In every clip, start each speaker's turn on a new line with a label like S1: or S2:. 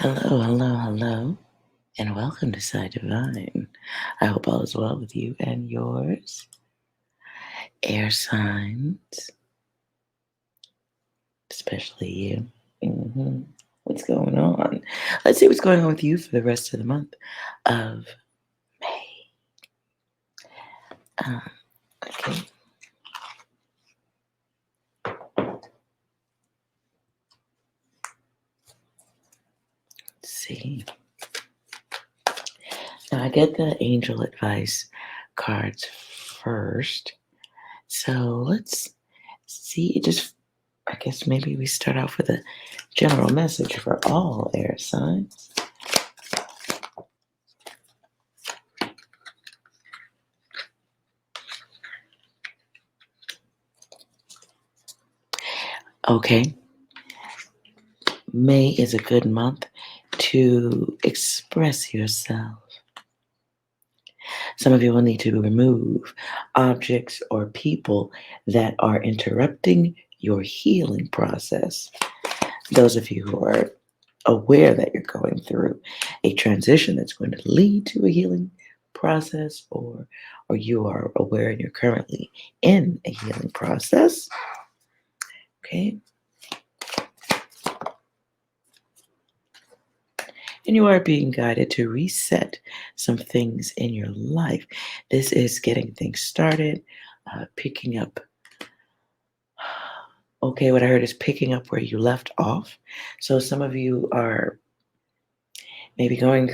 S1: Hello, hello, hello, and welcome to Side Divine. I hope all is well with you and yours. Air signs, especially you. What's going on? Let's see what's going on with you for the rest of the month of May. Um, okay, let's see. Now I get the angel advice cards first. So let's see. I guess maybe we start off with a general message for all air signs. Okay, May is a good month to express yourself. Some of you will need to remove objects or people that are interrupting your healing process. Those of you who are aware that you're going through a transition that's going to lead to a healing process, or you are aware and you're currently in a healing process. Okay. And you are being guided to reset some things in your life. This is getting things started, picking up. Okay, what I heard is picking up where you left off. So some of you are maybe going,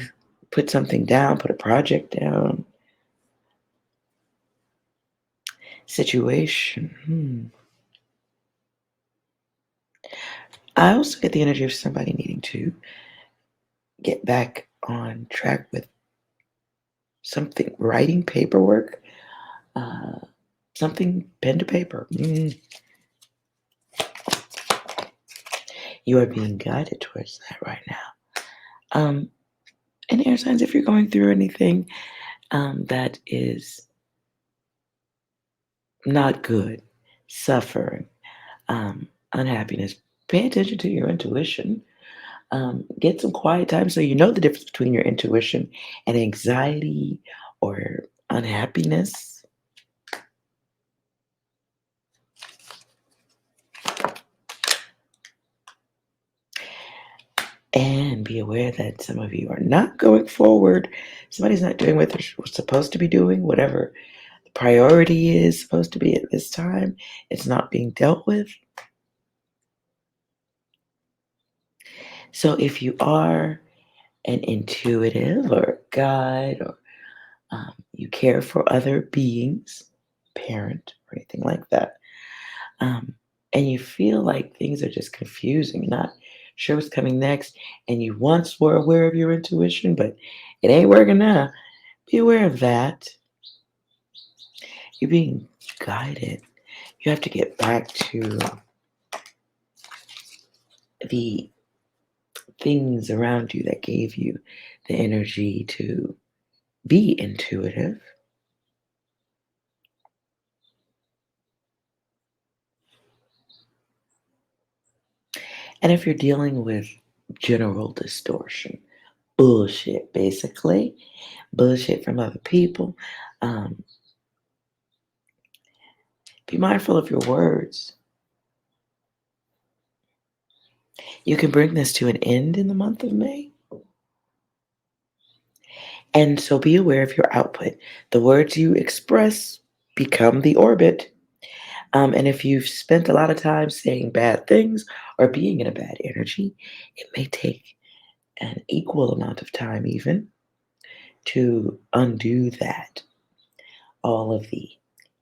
S1: put something down, put a project down. Situation. I also get the energy of somebody needing to get back on track with something, writing paperwork, uh, something pen to paper. You are being guided towards that right now. And air signs, if you're going through anything that is not good, suffering, unhappiness, pay attention to your intuition. Get some quiet time so you know the difference between your intuition and anxiety or unhappiness. And be aware that some of you are not going forward. Somebody's not doing what they're supposed to be doing, whatever the priority is supposed to be at this time. It's not being dealt with. So if you are an intuitive or a guide, or you care for other beings, parent, or anything like that, um, and you feel like things are just confusing, you're not sure what's coming next, and you once were aware of your intuition, but it ain't working now, be aware of that. You're being guided. You have to get back to the things around you that gave you the energy to be intuitive. And if you're dealing with general distortion, bullshit, basically, bullshit from other people, um, be mindful of your words. You can bring this to an end in the month of May. And so be aware of your output. The words you express become the orbit. And if you've spent a lot of time saying bad things or being in a bad energy, it may take an equal amount of time, even, to undo that. All of the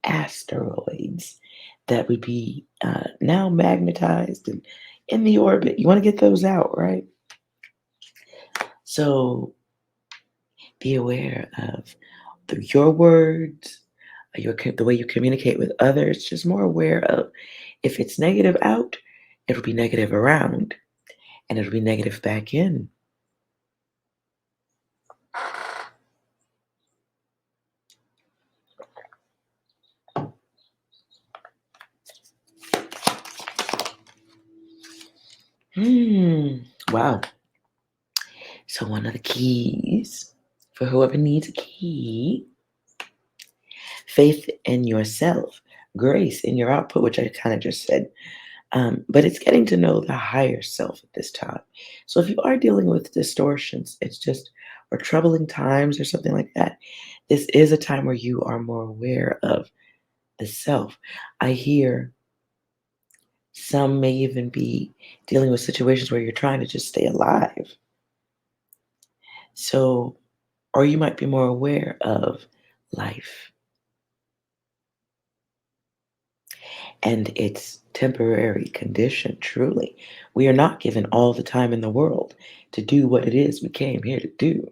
S1: asteroids that would be now magnetized and in the orbit. You want to get those out, right? So be aware of your words, the way you communicate with others. Just more aware of if it's negative out, it'll be negative around, and it'll be negative back in. Wow. So one of the keys for whoever needs a key, faith in yourself, grace in your output, which I kind of just said. But it's getting to know the higher self at this time. So if you are dealing with distortions, it's just, or troubling times or something like that, this is a time where you are more aware of the self. I hear some may even be dealing with situations where you're trying to just stay alive. So, or you might be more aware of life and its temporary condition, truly. We are not given all the time in the world to do what it is we came here to do.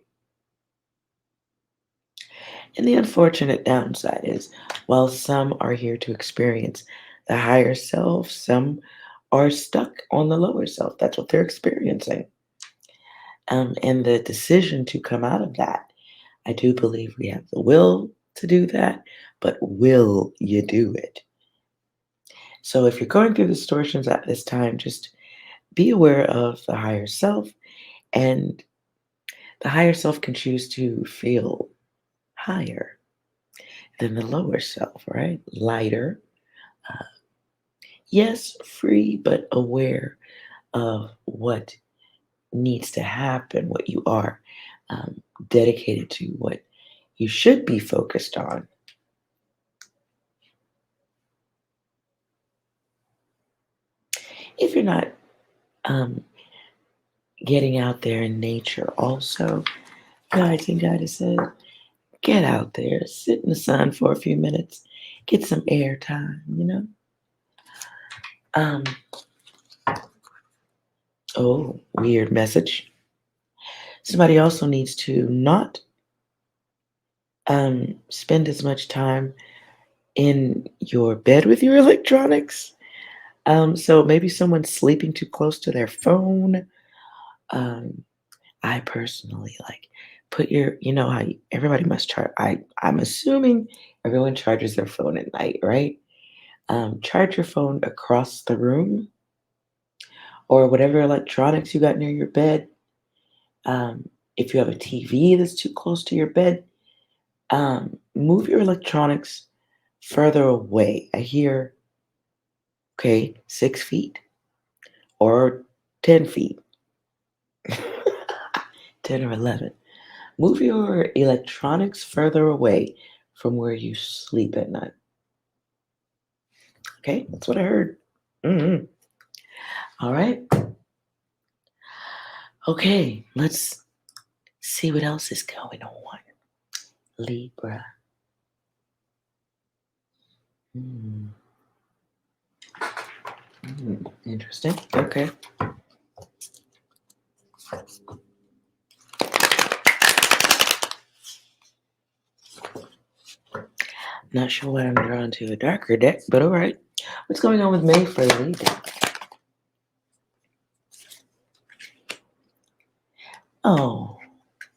S1: And the unfortunate downside is, while some are here to experience the higher self, some are stuck on the lower self. That's what they're experiencing. And the decision to come out of that, I do believe we have the will to do that, but will you do it? So if you're going through distortions at this time, just be aware of the higher self, and the higher self can choose to feel higher than the lower self, right? Lighter. uh, Yes, free, but aware of what needs to happen, what you are dedicated to, what you should be focused on. If you're not um, getting out there in nature, also, guides and goddesses, get out there, sit in the sun for a few minutes, get some air time, you know? Um, oh, weird message. Somebody also needs to not spend as much time in your bed with your electronics. So maybe someone's sleeping too close to their phone. Um, I personally like put your, you know how everybody must charge. I'm assuming everyone charges their phone at night, right? Charge your phone across the room or whatever electronics you got near your bed. If you have a TV that's too close to your bed, move your electronics further away. I hear, okay, 6 feet or 10 feet, 10 or 11. Move your electronics further away from where you sleep at night. Okay, that's what I heard. hmm All right. Okay, let's see what else is going on. Libra. Hmm. Interesting. Okay. Not sure why I'm drawn to a darker deck, but all right. What's going on with May for Libra? Oh,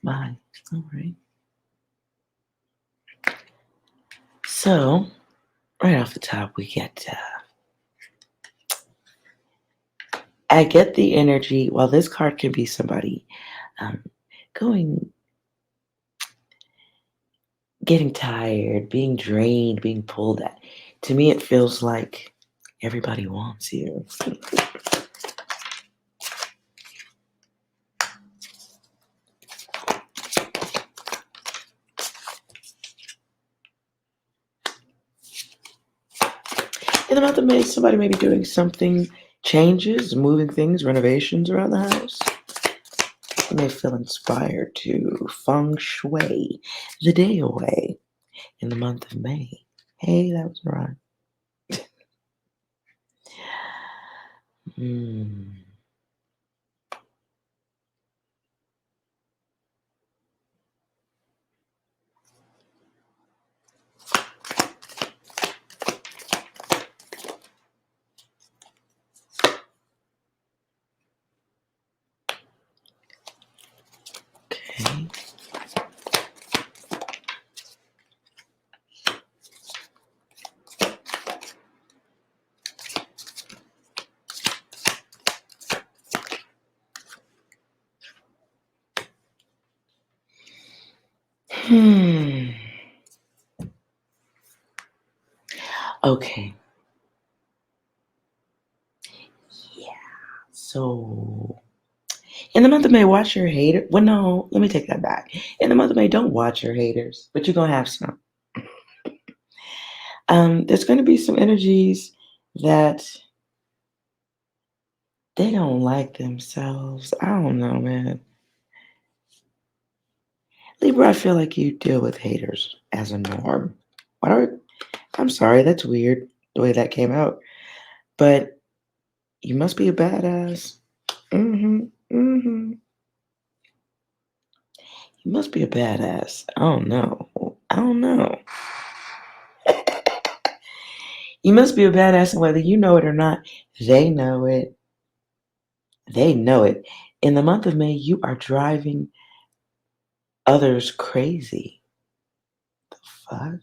S1: my. All right. So, right off the top, we get. I get the energy. While this card can be somebody um, going, getting tired, being drained, being pulled at. To me, it feels like everybody wants you. In the month of May, somebody may be doing something, changes, moving things, renovations around the house. You may feel inspired to feng shui the day away in the month of May. Hey, that was right. Hmm. Okay. Hmm. Okay. Yeah. So in the month of May, watch your hater. Well, no, let me take that back. In the month of May, don't watch your haters, but you're gonna have some. There's gonna be some energies that they don't like themselves. I don't know, man. Libra, I feel like you deal with haters as a norm. Why do I'm sorry, that's weird the way that came out. But you must be a badass. Mm-hmm. Mm-hmm. You must be a badass. I don't know. I don't know. You must be a badass, and whether you know it or not, they know it. They know it. In the month of May, you are driving others crazy. Fuck.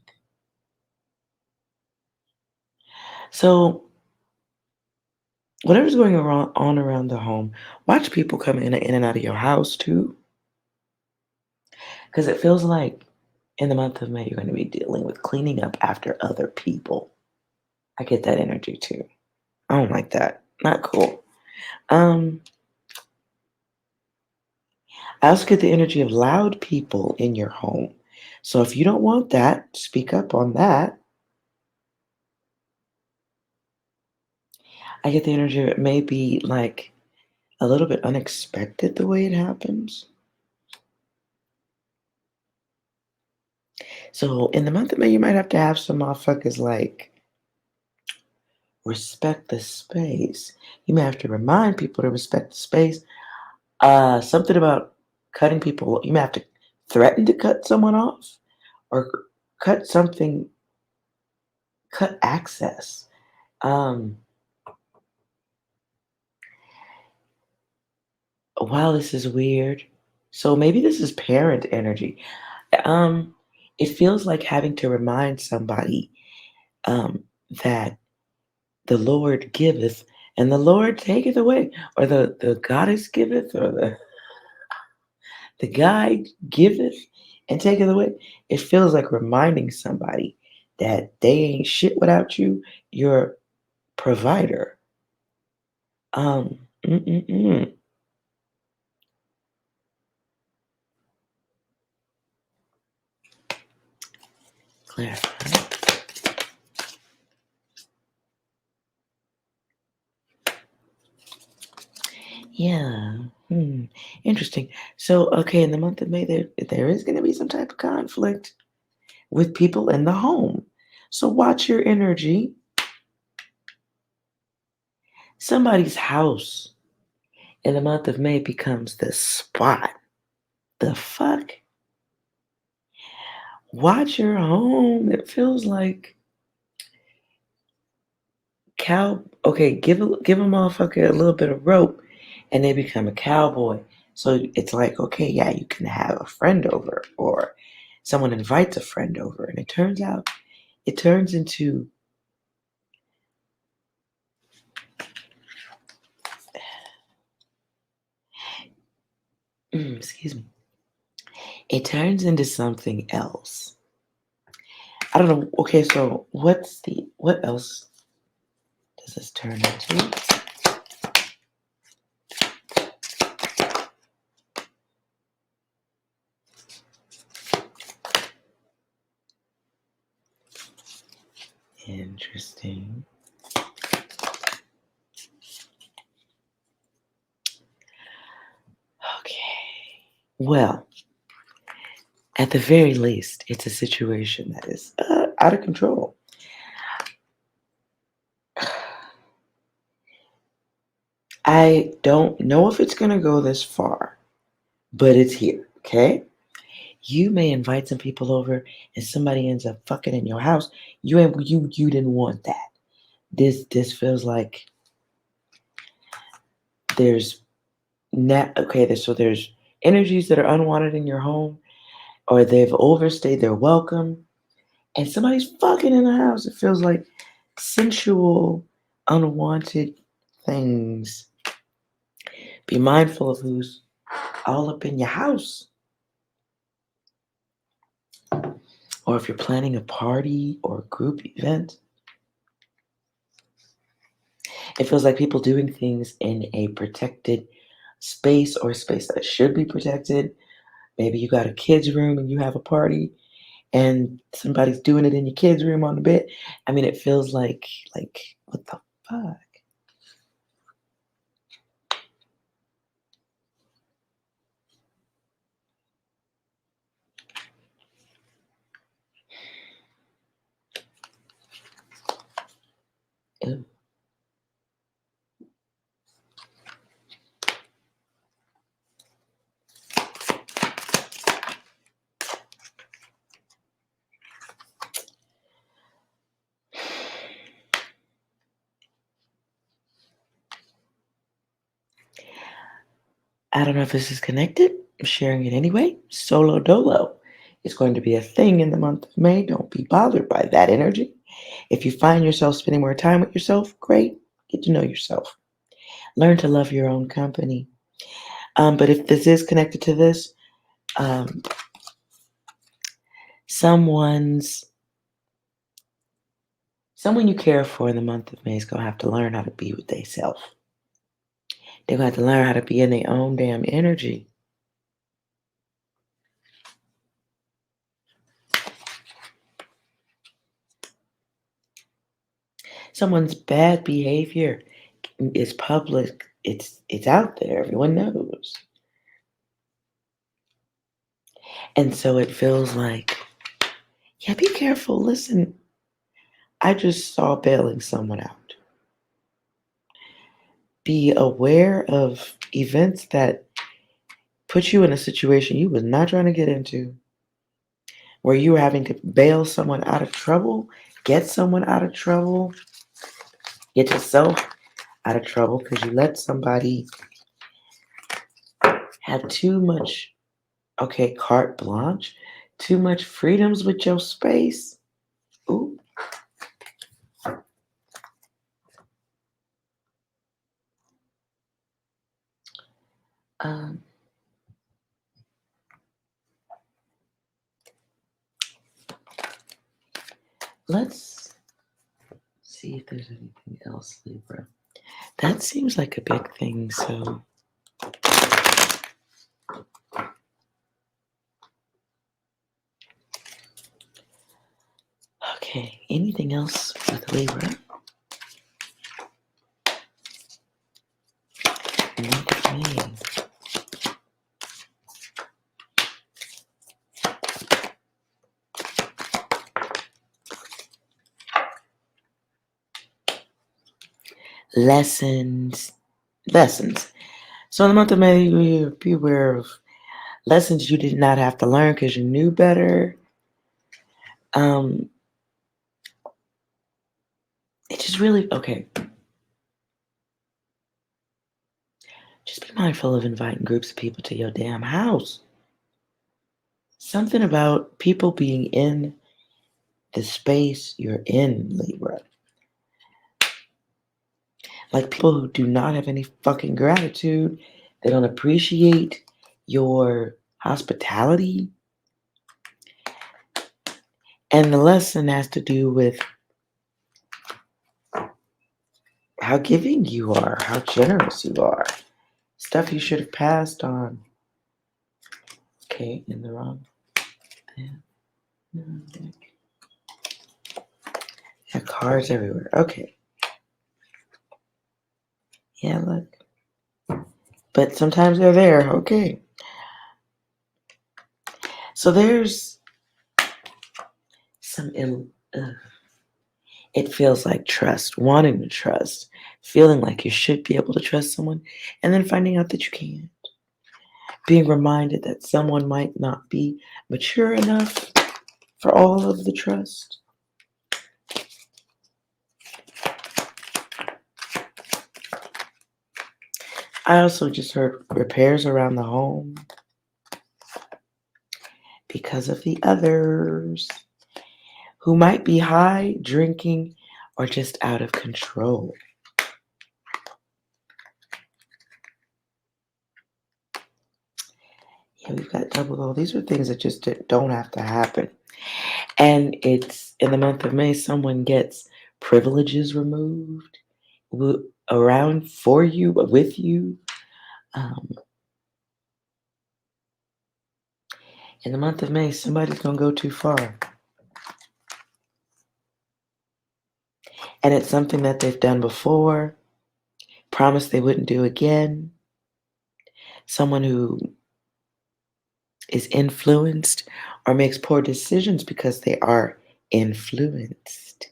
S1: So, whatever's going on around the home, watch people come in and out of your house too. Because it feels like in the month of May, you're going to be dealing with cleaning up after other people. I get that energy too. I don't like that. Not cool. Um, I also get the energy of loud people in your home. So if you don't want that, speak up on that. I get the energy of it may be like a little bit unexpected the way it happens. So in the month of May, you might have to have some motherfuckers like respect the space. You may have to remind people to respect the space. Something about cutting people. You may have to threaten to cut someone off or cut something, cut access. Um, wow, this is weird. So maybe this is parent energy. Um, it feels like having to remind somebody um, that the Lord giveth and the Lord taketh away, or the goddess giveth, or the guide giveth and taketh away. It feels like reminding somebody that they ain't shit without you. You're a provider. Mm-mm-mm. Clarify. Yeah. Hmm. Interesting. So, okay, in the month of May, there is going to be some type of conflict with people in the home. So watch your energy. Somebody's house in the month of May becomes the spot. The fuck? Watch your home. It feels like cow. Okay, give a motherfucker a little bit of rope, and they become a cowboy. So it's like, okay, yeah, you can have a friend over, or someone invites a friend over, and it turns into, excuse me, it turns into something else. I don't know. Okay, so what else does this turn into? Interesting. Okay. Well, at the very least, it's a situation that is out of control. I don't know if it's going to go this far, but it's here. Okay. You may invite some people over and somebody ends up fucking in your house. You didn't want that. This feels like there's so there's energies that are unwanted in your home, or they've overstayed their welcome, and somebody's fucking in the house. It feels like sensual, unwanted things. Be mindful of who's all up in your house. or if you're planning a party or a group event, it feels like people doing things in a protected space or a space that should be protected. Maybe you got a kid's room and you have a party and somebody's doing it in your kid's room on the bed. I mean, it feels like what the fuck? Ew. I don't know if this is connected. I'm sharing it anyway. Solo dolo is going to be a thing in the month of May. Don't be bothered by that energy. If you find yourself spending more time with yourself, great. Get to know yourself. Learn to love your own company. But if this is connected to this, um, someone's someone you care for in the month of May is gonna have to learn how to be with themselves. They're gonna have to learn how to be in their own damn energy. Someone's bad behavior is public. It's out there. Everyone knows. And so it feels like, yeah, be careful. Listen, I just saw bailing someone out. Be aware of events that put you in a situation you was not trying to get into, where you were having to bail someone out of trouble, get someone out of trouble, get yourself out of trouble because you let somebody have too much, okay, carte blanche, too much freedoms with your space. Ooh. Um, let's see if there's anything else, Libra. That seems like a big thing, so okay. Anything else with Libra? Look at me. Lessons. Lessons. So in the month of May, you be aware of lessons you did not have to learn because you knew better. Um, it just really okay. Just be mindful of inviting groups of people to your damn house. Something about people being in the space you're in, Libra. Like people who do not have any fucking gratitude, they don't appreciate your hospitality. And the lesson has to do with how giving you are, how generous you are. Stuff you should have passed on. Okay, in the wrong. Got cards everywhere. Okay. Yeah, look. But sometimes they're there. Okay. So there's some it feels like trust, wanting to trust, feeling like you should be able to trust someone, and then finding out that you can't. Being reminded that someone might not be mature enough for all of the trust. I also just heard repairs around the home because of the others who might be high, drinking, or just out of control. Yeah, we've got double O. These are things that just don't have to happen. And it's in the month of May, someone gets privileges removed around for you, with you. Um, in the month of May, somebody's going to go too far. And it's something that they've done before, promised they wouldn't do again. Someone who is influenced or makes poor decisions because they are influenced.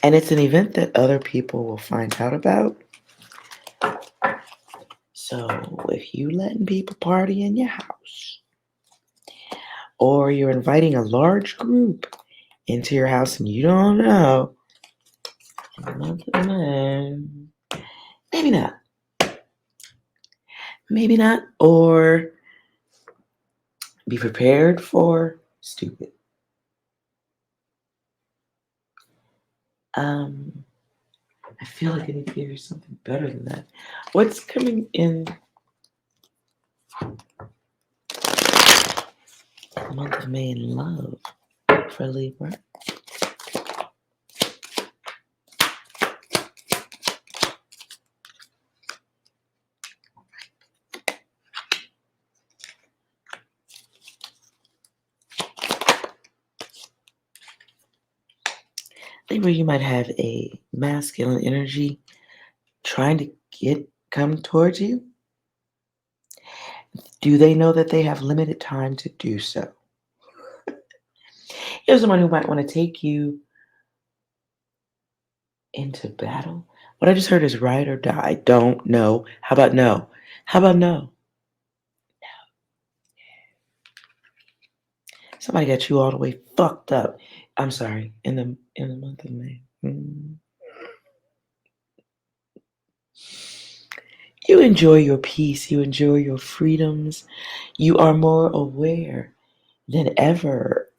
S1: And it's an event that other people will find out about. So if you letting people party in your house, or you're inviting a large group into your house and you don't know, maybe not. Maybe not. Or be prepared for stupid. I feel like I need to give you something better than that. What's coming in the month of May in love for Libra? Libra, you might have a masculine energy trying to come towards you. Do they know that they have limited time to do so? Here's someone who might want to take you into battle. What I just heard is ride or die. Don't know. How about no? How about no? Somebody got you all the way fucked up. I'm sorry. In the month of May. You enjoy your peace. You enjoy your freedoms. You are more aware than ever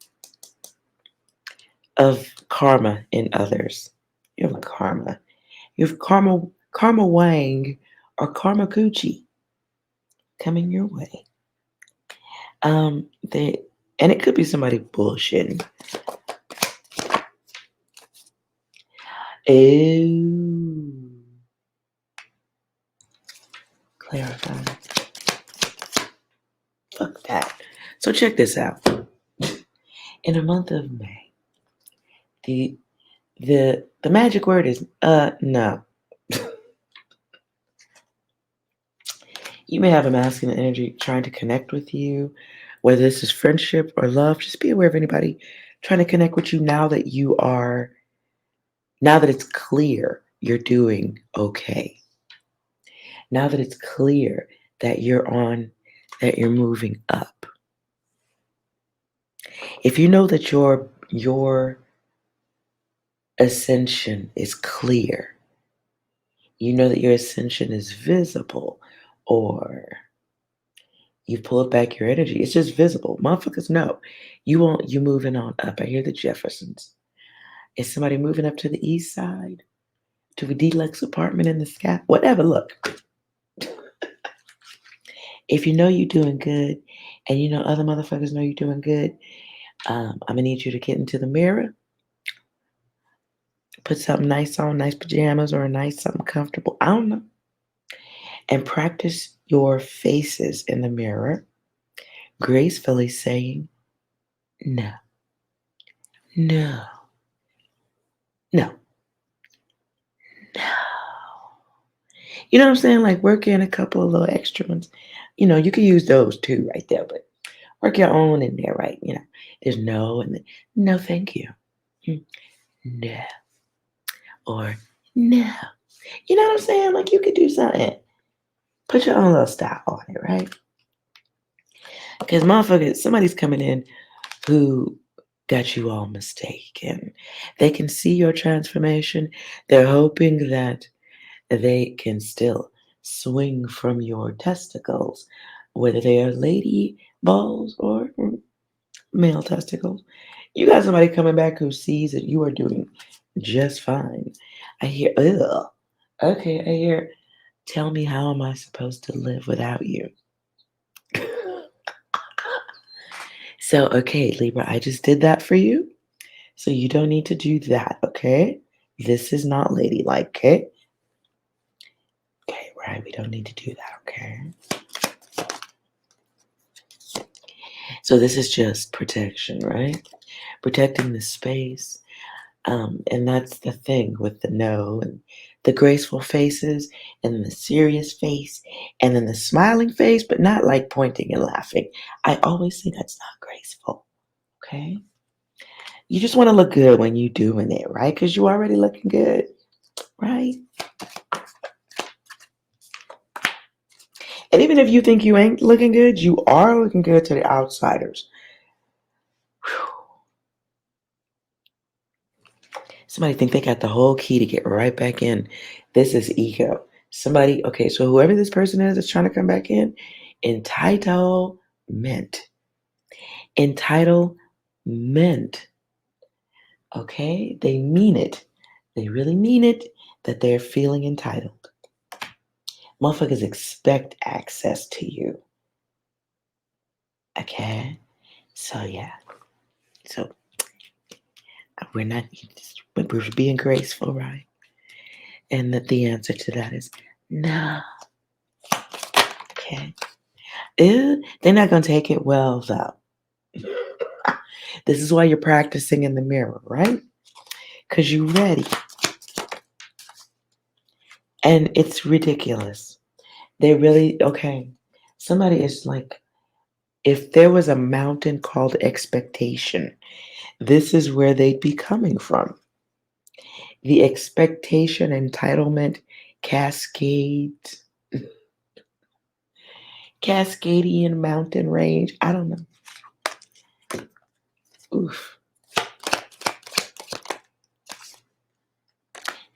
S1: of karma in others. You have karma. You have karma Wang or karma Coochie coming your way. They and it could be somebody bullshitting. Oh, clarify. Fuck that. So check this out. In the month of May, the the magic word is no. You may have a masculine energy trying to connect with you, whether this is friendship or love. Just be aware of anybody trying to connect with you now that it's clear you're doing okay. Now that it's clear that that you're moving up. If you know that your ascension is clear, you know that your ascension is visible, or you pulled back your energy. It's just visible. Motherfuckers know. You moving on up. I hear the Jeffersons. Is somebody moving up to the east side? To a deluxe apartment in the sky? Whatever. Look. If you know you're doing good and you know other motherfuckers know you're doing good, I'm gonna need you to get into the mirror, put something nice on, nice pajamas or a nice something comfortable. I don't know. And practice your faces in the mirror, gracefully saying no, no, no, no. You know what I'm saying? Like work in a couple of little extra ones. You can use those too right there, but work your own in there, right? There's no and no, thank you. No. Or no. You know what I'm saying? Like you could do something. Put your own little style on it, right? Because motherfuckers, somebody's coming in who got you all mistaken. They can see your transformation. They're hoping that they can still swing from your testicles, whether they are lady balls or male testicles. You got somebody coming back who sees that you are doing just fine. I hear, ugh. Okay, I hear, tell me how am I supposed to live without you? So, okay, Libra, I just did that for you. So you don't need to do that, okay? This is not ladylike, okay? Okay, right, we don't need to do that, okay? So this is just protection, right? Protecting the space. And that's the thing with the no and the graceful faces and then the serious face and then the smiling face, but not like pointing and laughing. I always say that's not graceful, okay? You just want to look good when you doing it, right? Because you already looking good, right? And even if you think you ain't looking good, you are looking good to the outsiders. Whew. Somebody think they got the whole key to get right back in. This is ego. Somebody, okay, so whoever this person is that's trying to come back in, entitlement. Entitlement. Okay? They mean it. They really mean it that they're feeling entitled. Motherfuckers expect access to you. Okay? So yeah. So we're not we're being graceful, right? And that the answer to that is no. Okay. They're not gonna take it well though. This is why you're practicing in the mirror, right? Because you're ready. And it's ridiculous. They really okay. Somebody is like, if there was a mountain called expectation, this is where they'd be coming from. The expectation entitlement cascades, Cascadian mountain range. I don't know. Oof.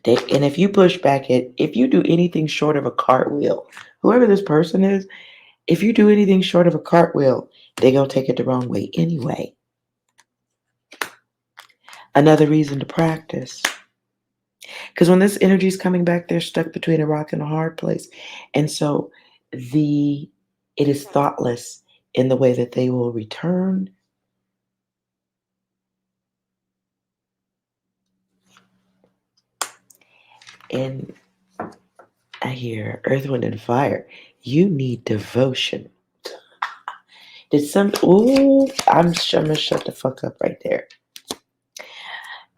S1: And if you push back it, if you do anything short of a cartwheel, whoever this person is, if you do anything short of a cartwheel, they're going to take it the wrong way anyway. Another reason to practice. Because when this energy is coming back, they're stuck between a rock and a hard place. And so it is thoughtless in the way that they will return. And I hear Earth, Wind, and Fire. You need devotion. I'm gonna shut the fuck up right there.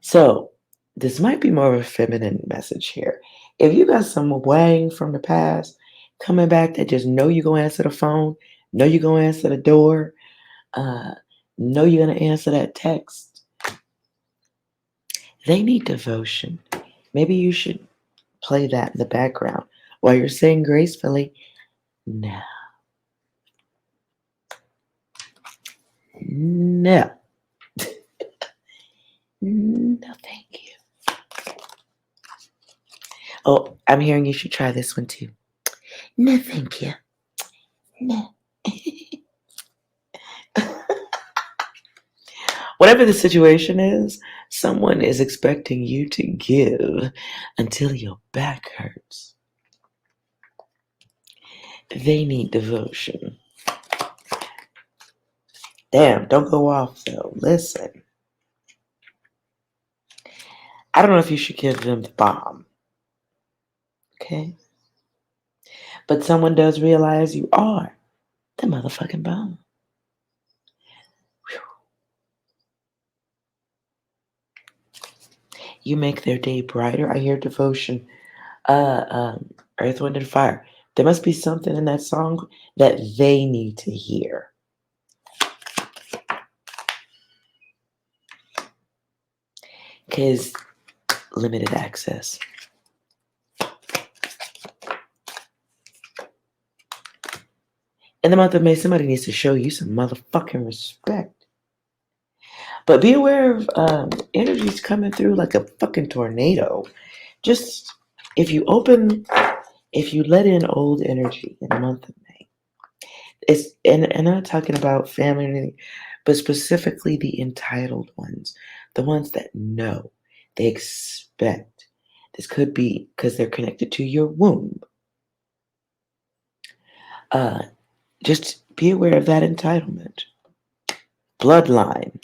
S1: So this might be more of a feminine message here. If you got some wang from the past coming back that just know you're gonna answer the phone, know you're gonna answer the door, uh, know you're gonna answer that text, they need devotion. Maybe you should play that in the background while you're saying gracefully, no, no, no, thank you. Oh, I'm hearing you should try this one too. No, thank you. No. Whatever the situation is, someone is expecting you to give until your back hurts. They need devotion. Damn, don't go off though. Listen. I don't know if you should give them the bomb. Okay? But someone does realize you are the motherfucking bomb. Whew. You make their day brighter. I hear devotion. Earth, Wind, and Fire. There must be something in that song that they need to hear. Because limited access. In the month of May, somebody needs to show you some motherfucking respect. But be aware of energies coming through like a fucking tornado. Just if you let in old energy in the month of May, and I'm not talking about family or anything, but specifically the entitled ones, the ones that know, they expect. This could be because they're connected to your womb. Uh, just be aware of that entitlement. bloodline.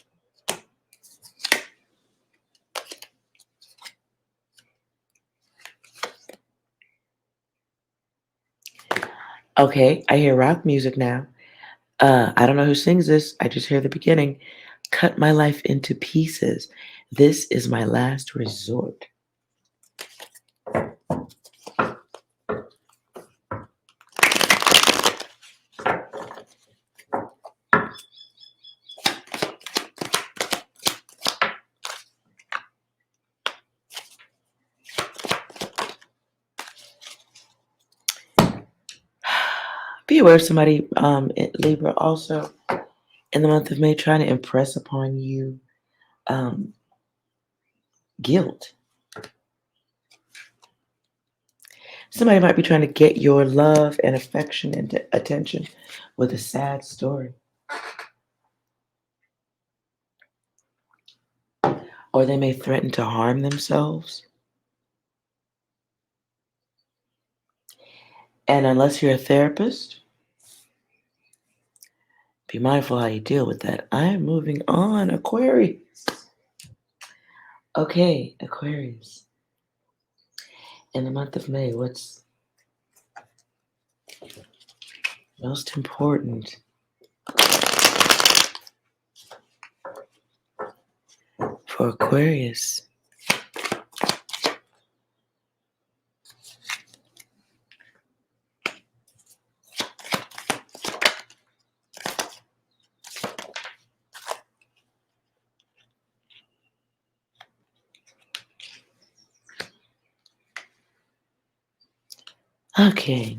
S1: Okay, I hear rock music now. I don't know who sings this. I just hear the beginning. Cut my life into pieces. This is my last resort. Be aware of somebody, Libra, also in the month of May, trying to impress upon you um, guilt. Somebody might be trying to get your love and affection and attention with a sad story. Or they may threaten to harm themselves. And unless you're a therapist, be mindful how you deal with that. I am moving on, Aquarius. Okay, Aquarius. In the month of May, what's most important for Aquarius? Okay.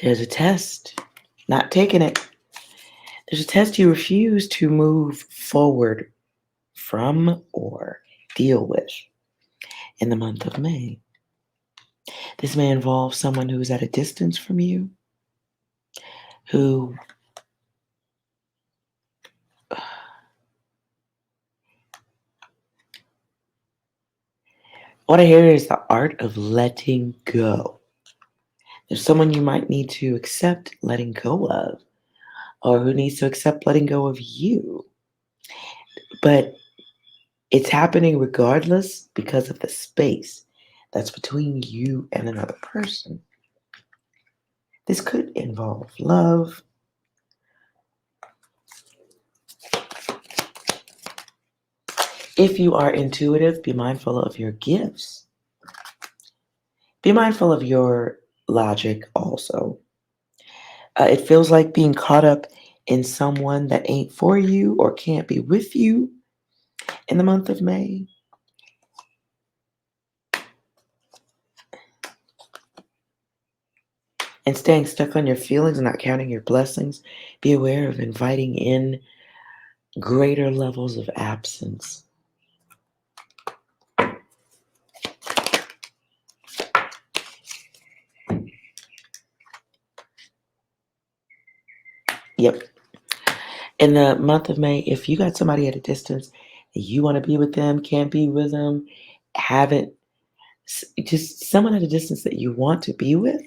S1: There's a test. Not taking it. There's a test you refuse to move forward from or deal with in the month of May. This may involve someone who's at a distance from you, who what I hear is the art of letting go. There's someone you might need to accept letting go of, or who needs to accept letting go of you. But it's happening regardless because of the space that's between you and another person. This could involve love. If you are intuitive, be mindful of your gifts. Be mindful of your logic also. It feels like being caught up in someone that ain't for you or can't be with you in the month of May. And staying stuck on your feelings and not counting your blessings. Be aware of inviting in greater levels of absence. Yep. In the month of May, if you got somebody at a distance and you want to be with them, can't be with them, haven't, just someone at a distance that you want to be with,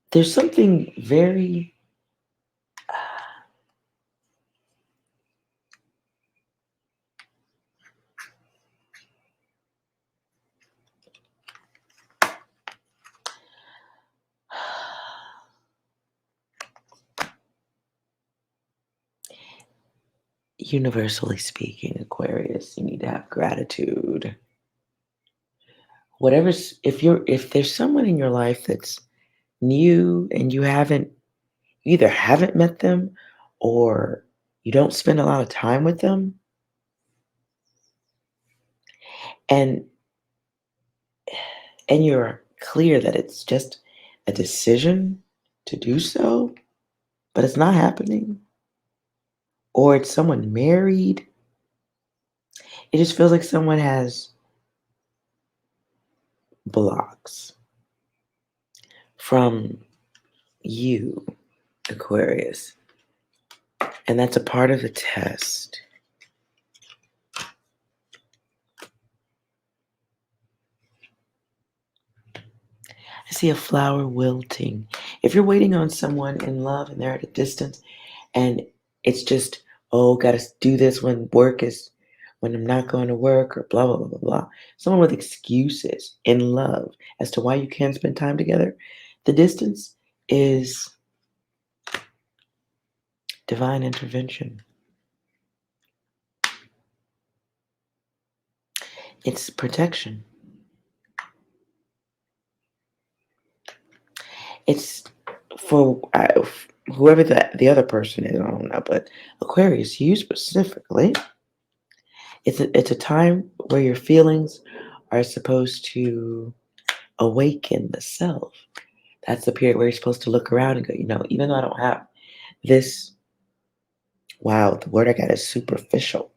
S1: there's something very universally speaking, Aquarius, you need to have gratitude. Whatever's if there's someone in your life that's new and you either haven't met them or you don't spend a lot of time with them, and you're clear that it's just a decision to do so, but it's not happening, or it's someone married, it just feels like someone has blocks from you, Aquarius. And that's a part of the test. I see a flower wilting. If you're waiting on someone in love and they're at a distance and it's just, oh, gotta do this when I'm not going to work or blah, blah, blah, blah, blah. Someone with excuses in love as to why you can't spend time together. The distance is divine intervention. It's protection. It's for whoever the other person is, I don't know, but Aquarius, you specifically, it's a time where your feelings are supposed to awaken the self. That's the period where you're supposed to look around and go, even though I don't have this, wow, the word I got is superficial.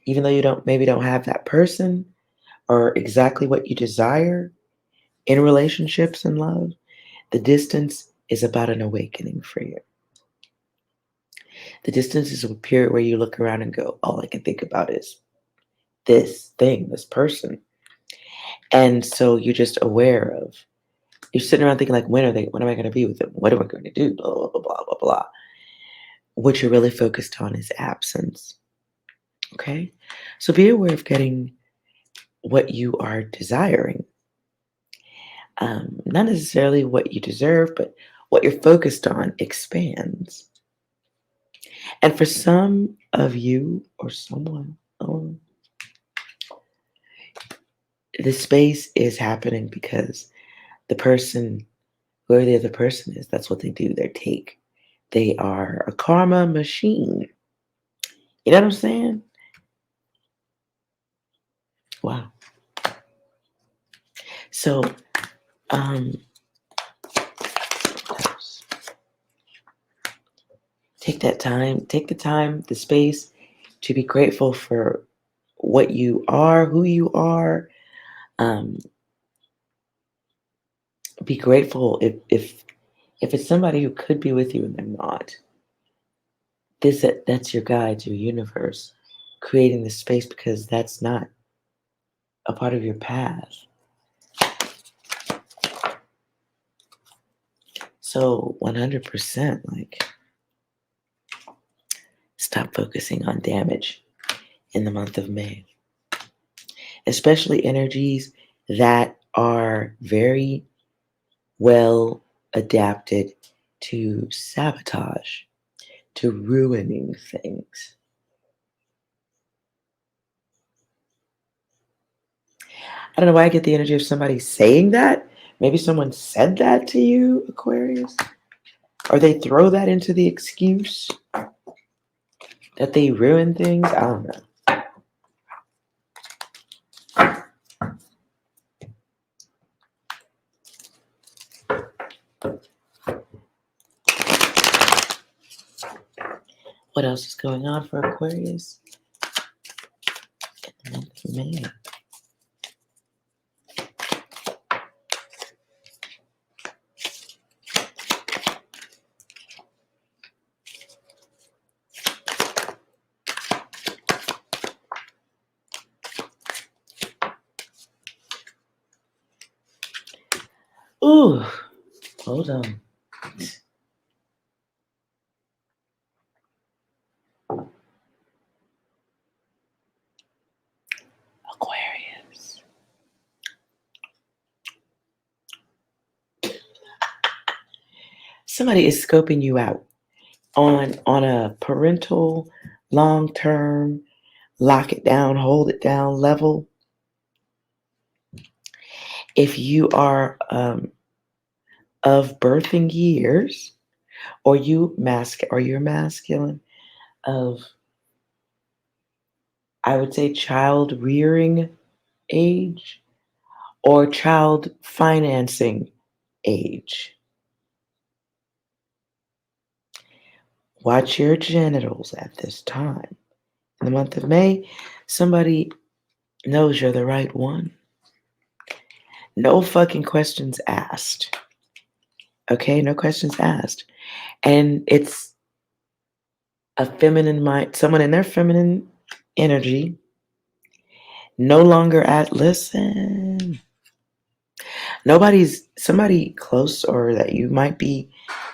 S1: Even though you don't have that person or exactly what you desire in relationships and love, the distance is about an awakening for you. The distance is a period where you look around and go, all I can think about is this thing, this person. And so you're just aware of, you're sitting around thinking like, when am I going to be with them? What am I going to do? Blah, blah, blah, blah, blah, blah. What you're really focused on is absence. Okay. So be aware of getting what you are desiring. Not necessarily what you deserve, but what you're focused on expands. And for some of you or someone, the space is happening because the person, whoever the other person is, that's what they do. They are a karma machine. You know what I'm saying? Wow. So, um, take the time, the space to be grateful for what you are, who you are. Um, be grateful if it's somebody who could be with you and they're not. That's your guide, your universe, creating the space because that's not a part of your path. So 100%, like, stop focusing on damage in the month of May, especially energies that are very well adapted to sabotage, to ruining things. I don't know why I get the energy of somebody saying that. Maybe someone said that to you, Aquarius, or they throw that into the excuse that they ruin things. I don't know. What else is going on for Aquarius in the month of May? Ooh, hold on. Aquarius. Somebody is scoping you out on a parental, long-term, lock it down, hold it down level. If you are of birthing years, or you're masculine, of, I would say, child rearing age or child financing age. Watch your genitals at this time. In the month of May, somebody knows you're the right one. No fucking questions asked. Okay, no questions asked. And it's a feminine mind, someone in their feminine energy, no longer somebody close or that you might be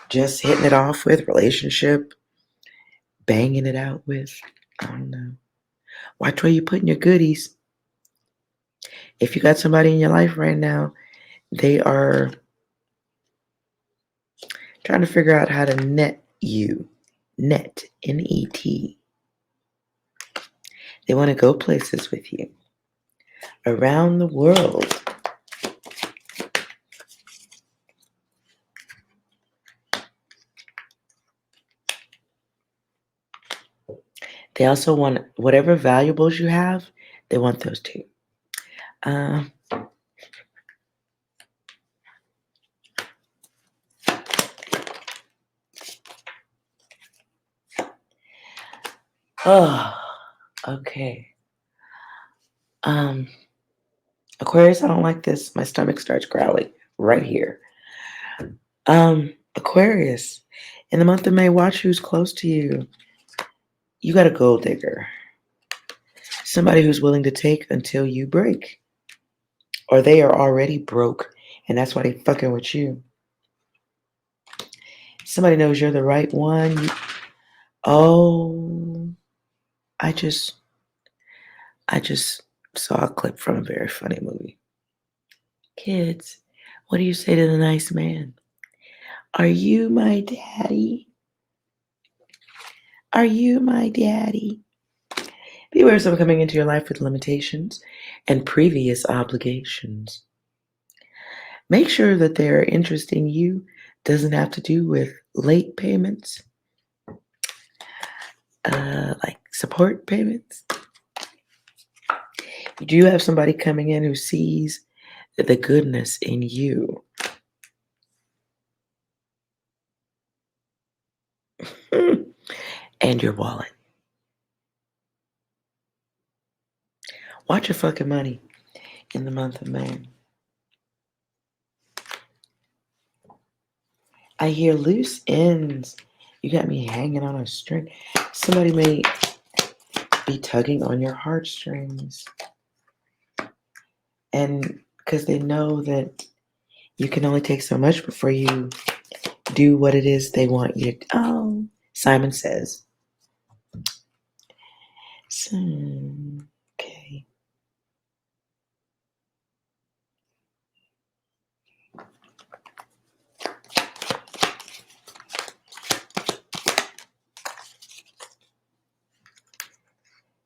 S1: just hitting it off with, relationship, banging it out with. I don't know. Watch where you putting your goodies. If you got somebody in your life right now, they are trying to figure out how to net you. Net, N-E-T. They want to go places with you. Around the world. They also want whatever valuables you have, they want those too. Um, oh, okay. Aquarius, I don't like this. My stomach starts growling right here. Aquarius, in the month of May, watch who's close to you. You got a gold digger. Somebody who's willing to take until you break. Or they are already broke, and that's why they fucking with you. Somebody knows you're the right one. I just saw a clip from a very funny movie. Kids, what do you say to the nice man? Are you my daddy? Are you my daddy? Beware of someone coming into your life with limitations and previous obligations. Make sure that their interest in you doesn't have to do with late payments, like support payments. You do have somebody coming in who sees the goodness in you. And your wallet. Watch your fucking money in the month of May. I hear loose ends. You got me hanging on a string. Somebody may be tugging on your heartstrings. And because they know that you can only take so much before you do what it is they want you to. Oh, Simon Says. So, okay.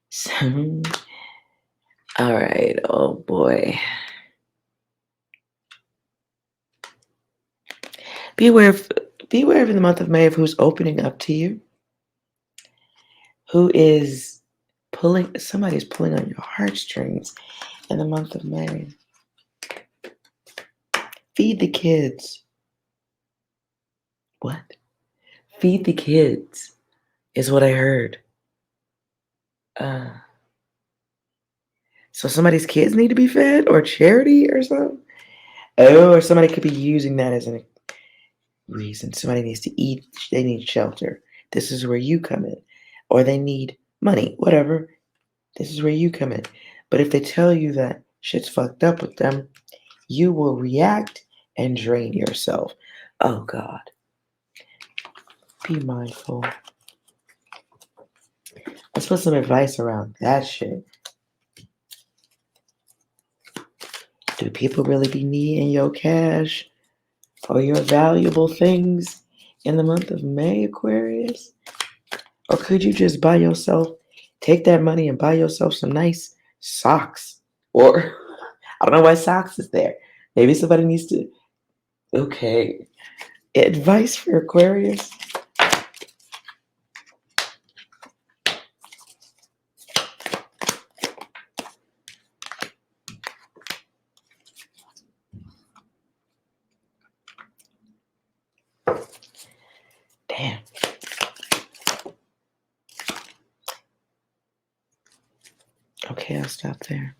S1: So, all right. Oh boy. Beware of in the month of May of who's opening up to you. Who is somebody's pulling on your heartstrings in the month of May. Feed the kids. What? Feed the kids is what I heard. So somebody's kids need to be fed or charity or something? Oh, or somebody could be using that as a reason. Somebody needs to eat. They need shelter. This is where you come in. Or they need money, whatever. This is where you come in. But if they tell you that shit's fucked up with them, you will react and drain yourself. Oh, God. Be mindful. Let's put some advice around that shit. Do people really be needing your cash or your valuable things in the month of May, Aquarius? Or could you just take that money and buy yourself some nice socks? Or, I don't know why socks is there. Maybe somebody needs to, okay. Advice for Aquarius? Damn. Okay, I'll stop there.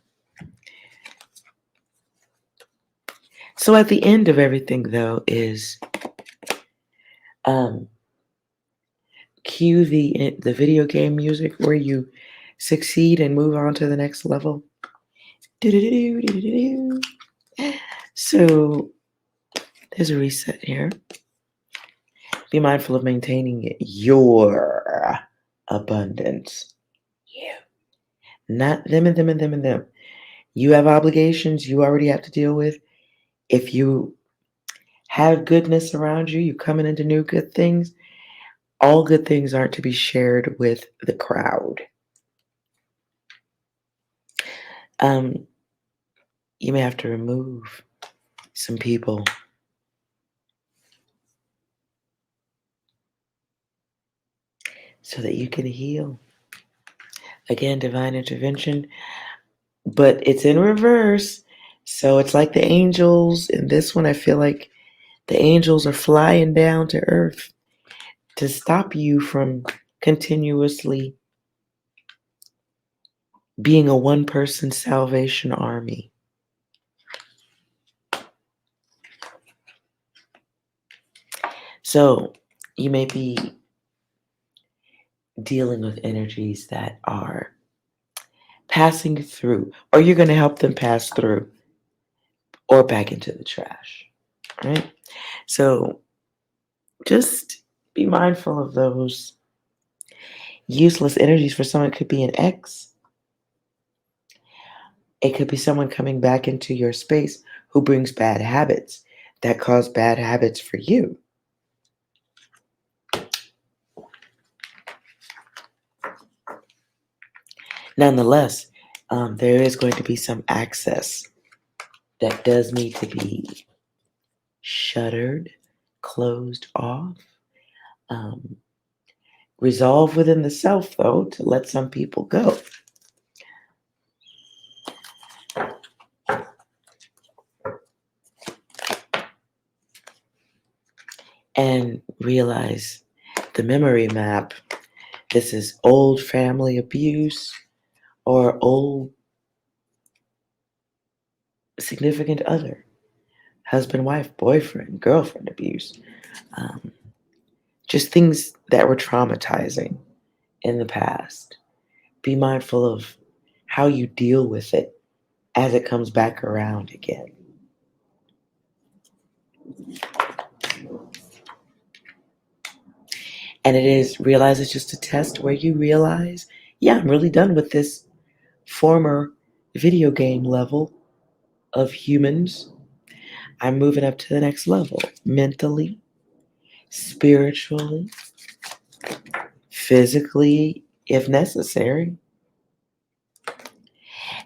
S1: So at the end of everything, though, is cue the video game music where you succeed and move on to the next level. So there's a reset here. Be mindful of maintaining your abundance. You. Not them and them and them and them. You have obligations you already have to deal with. If you have goodness around you, you're coming into new good things. All good things aren't to be shared with the crowd. Um, you may have to remove some people so that you can heal. Again, divine intervention, but it's in reverse. So it's like the angels. In this one, I feel like the angels are flying down to earth to stop you from continuously being a one person salvation army. So you may be dealing with energies that are passing through, or you're going to help them pass through or back into the trash. Right? So just be mindful of those useless energies. For someone, it could be an ex, it could be someone coming back into your space who brings bad habits that cause bad habits for you. Nonetheless, there is going to be some access that does need to be shuttered, closed off, um, resolved within the self, though, to let some people go. And realize the memory map. This is old family abuse or old significant other, husband, wife, boyfriend, girlfriend abuse. Um, just things that were traumatizing in the past. Be mindful of how you deal with it as it comes back around again. And realize it's just a test where you realize, yeah, I'm really done with this former video game level of humans. I'm moving up to the next level mentally, spiritually, physically, if necessary.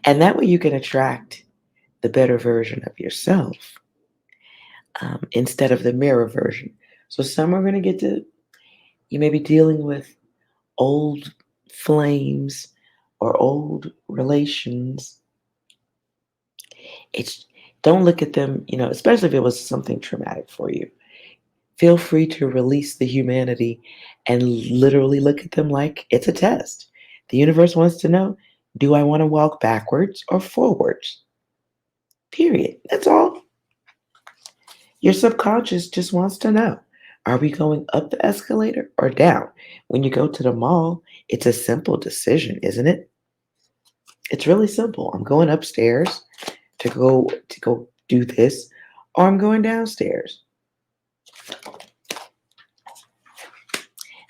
S1: And that way you can attract the better version of yourself instead of the mirror version. So some are going to you may be dealing with old flames or old relations. It's don't look at them, especially if it was something traumatic for you. Feel free to release the humanity and literally look at them like it's a test. The universe wants to know, do I want to walk backwards or forwards? Period. That's all. Your subconscious just wants to know. Are we going up the escalator or down? When you go to the mall, it's a simple decision, isn't it? It's really simple. I'm going upstairs to go do this, or I'm going downstairs.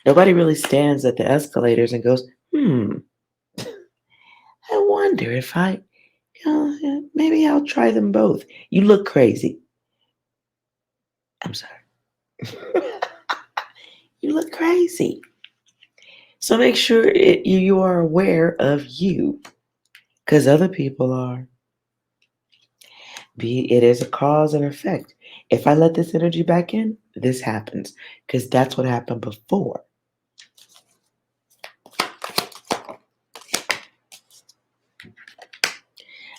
S1: Nobody really stands at the escalators and goes, I wonder if maybe I'll try them both. You look crazy. I'm sorry. You look crazy. So make sure you are aware of you, because other people are. It is a cause and effect. If I let this energy back in, this happens, because that's what happened before.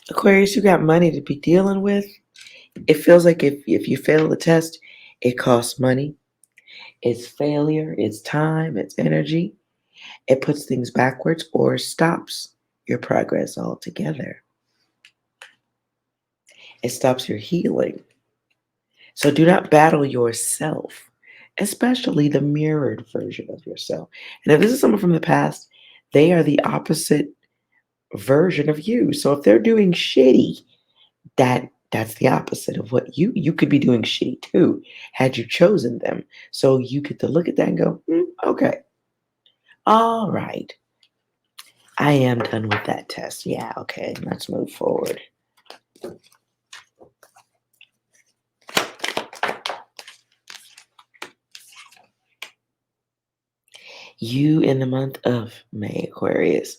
S1: Aquarius, you got money to be dealing with. It feels like if you fail the test, it costs money. It's failure, it's time, it's energy. It puts things backwards or stops your progress altogether. It stops your healing. So do not battle yourself, especially the mirrored version of yourself. And if this is someone from the past, they are the opposite version of you. So if they're doing shitty, that That's the opposite of what you could be doing shitty too, had you chosen them. So you get to look at that and go, okay, all right. I am done with that test. Yeah, okay, let's move forward. You in the month of May, Aquarius.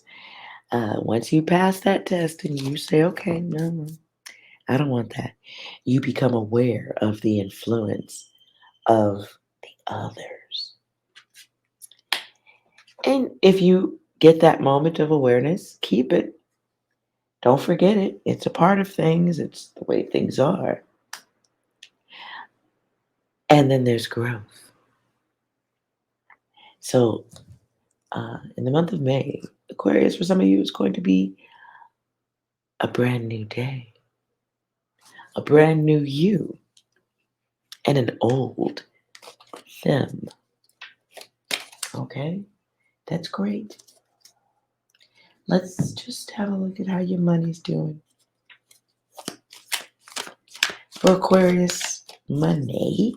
S1: Once you pass that test and you say, okay, no, I don't want that, you become aware of the influence of the others. And if you get that moment of awareness, keep it. Don't forget it. It's a part of things, it's the way things are. And then there's growth. So, in the month of May, Aquarius, for some of you, is going to be a brand new day, a brand new you, and an old them. Okay? That's great. Let's just have a look at how your money's doing. For Aquarius, money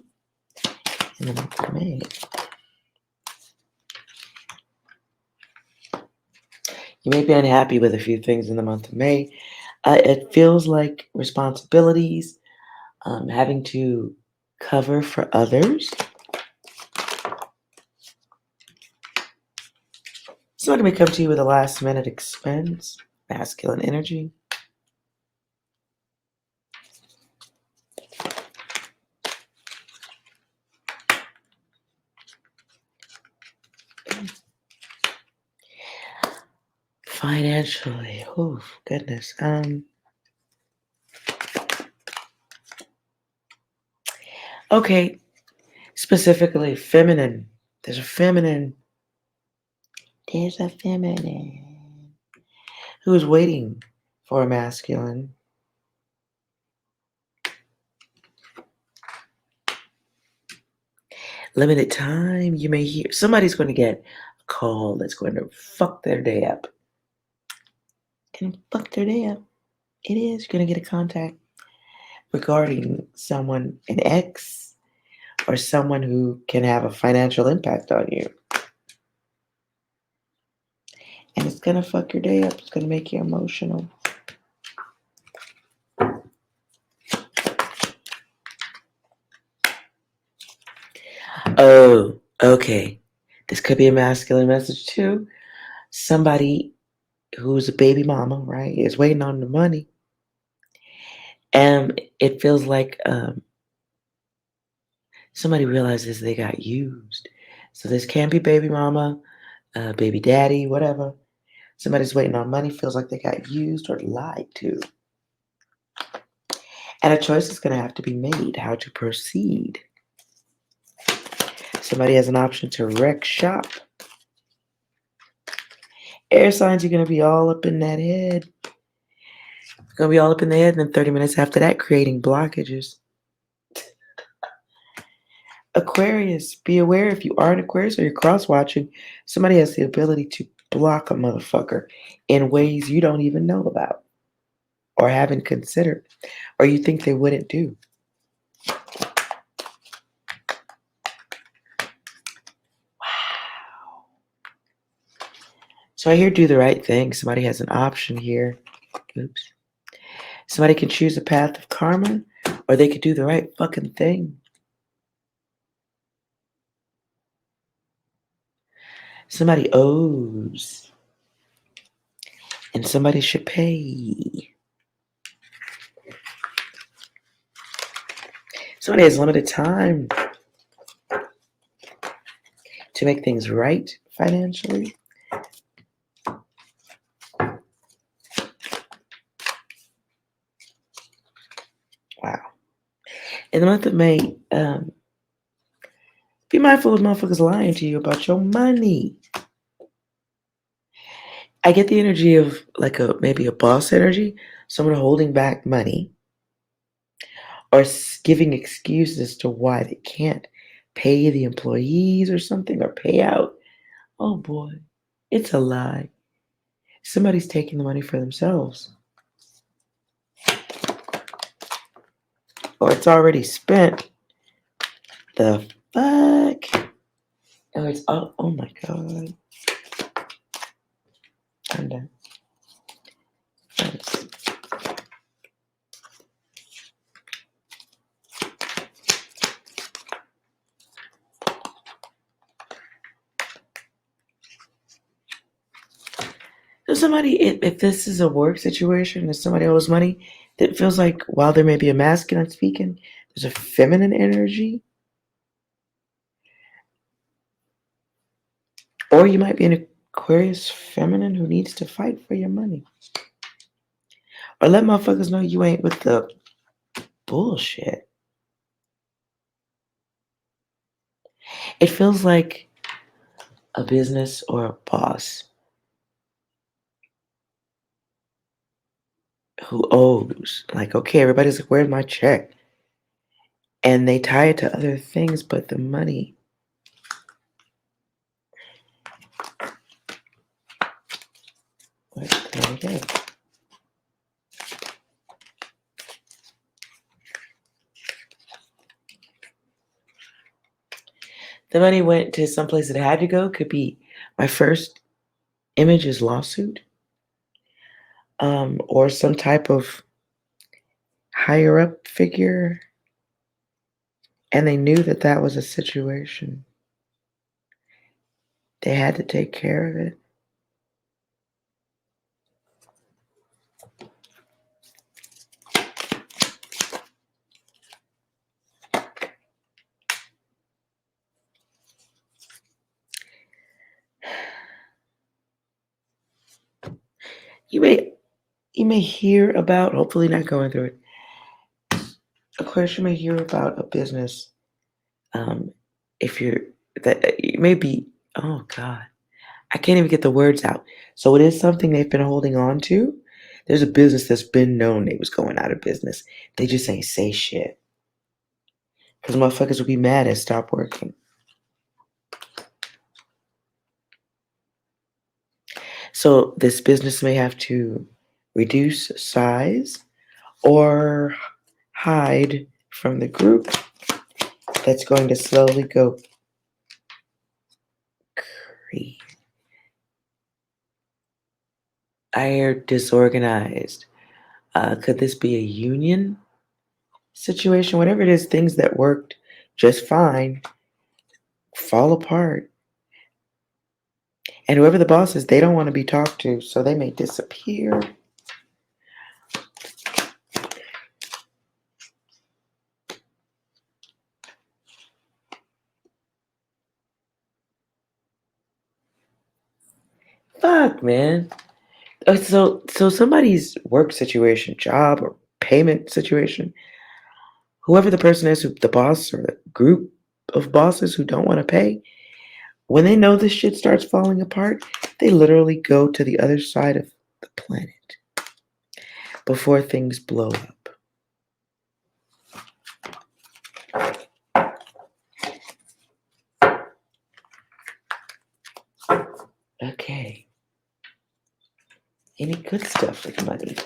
S1: in the month of May. You may be unhappy with a few things in the month of May. It feels like responsibilities, having to cover for others. Somebody may come to you with a last minute expense, masculine energy. Financially, oh goodness. Okay, specifically feminine. There's a feminine. There's a feminine who is waiting for a masculine. Limited time. You may hear somebody's going to get a call that's going to fuck their day up. Gonna fuck their day up. It is. You're going to get a contact regarding someone, an ex, or someone who can have a financial impact on you. And it's going to fuck your day up. It's going to make you emotional. Oh, okay. This could be a masculine message too. Somebody who's a baby mama, right, is waiting on the money. And it feels like somebody realizes they got used. So this can be baby mama, baby daddy, whatever. Somebody's waiting on money, feels like they got used or lied to. And a choice is going to have to be made how to proceed. Somebody has an option to wreck shop. Air signs are going to be all up in that head. Going to be all up in the head, and then 30 minutes after that, creating blockages. Aquarius, be aware if you are an Aquarius or you're cross-watching, somebody has the ability to block a motherfucker in ways you don't even know about or haven't considered or you think they wouldn't do. Wow. So I hear do the right thing. Somebody has an option here. Oops. Somebody can choose a path of karma or they could do the right fucking thing. Somebody owes and somebody should pay. Somebody has limited time to make things right financially. Wow. In the month of May, be mindful of motherfuckers lying to you about your money. I get the energy of like maybe a boss energy, someone holding back money or giving excuses to why they can't pay the employees or something or pay out. Oh boy, it's a lie. Somebody's taking the money for themselves. or it's already spent. The fuck? Oh, it's oh my god. I'm done. Thanks. So somebody, if this is a work situation, if somebody owes money, it feels like while there may be a masculine speaking, there's a feminine energy. Or you might be an Aquarius feminine who needs to fight for your money. Or let motherfuckers know you ain't with the bullshit. It feels like a business or a boss who owes. Like, okay, everybody's like, where's my check? And they tie it to other things, but the money. There we go. The money went to someplace it had to go. Could be my first image is lawsuit, or some type of higher up figure, and they knew that that was a situation. They had to take care of it. You may hear about, hopefully not going through it. Of course, you may hear about a business. If you're that you may be, oh God, I can't even get the words out. So it is something they've been holding on to. There's a business that's been known they was going out of business. They just ain't say shit. Because motherfuckers will be mad and stop working. So this business may have to reduce size or hide from the group that's going to slowly go crazy. I hear disorganized. Could this be a union situation? Whatever it is, things that worked just fine fall apart. And whoever the boss is, they don't want to be talked to, so they may disappear. Fuck, man. So somebody's work situation, job or payment situation, whoever the person is, the boss or the group of bosses who don't want to pay, when they know this shit starts falling apart, they literally go to the other side of the planet before things blow up. Okay. Any good stuff with money?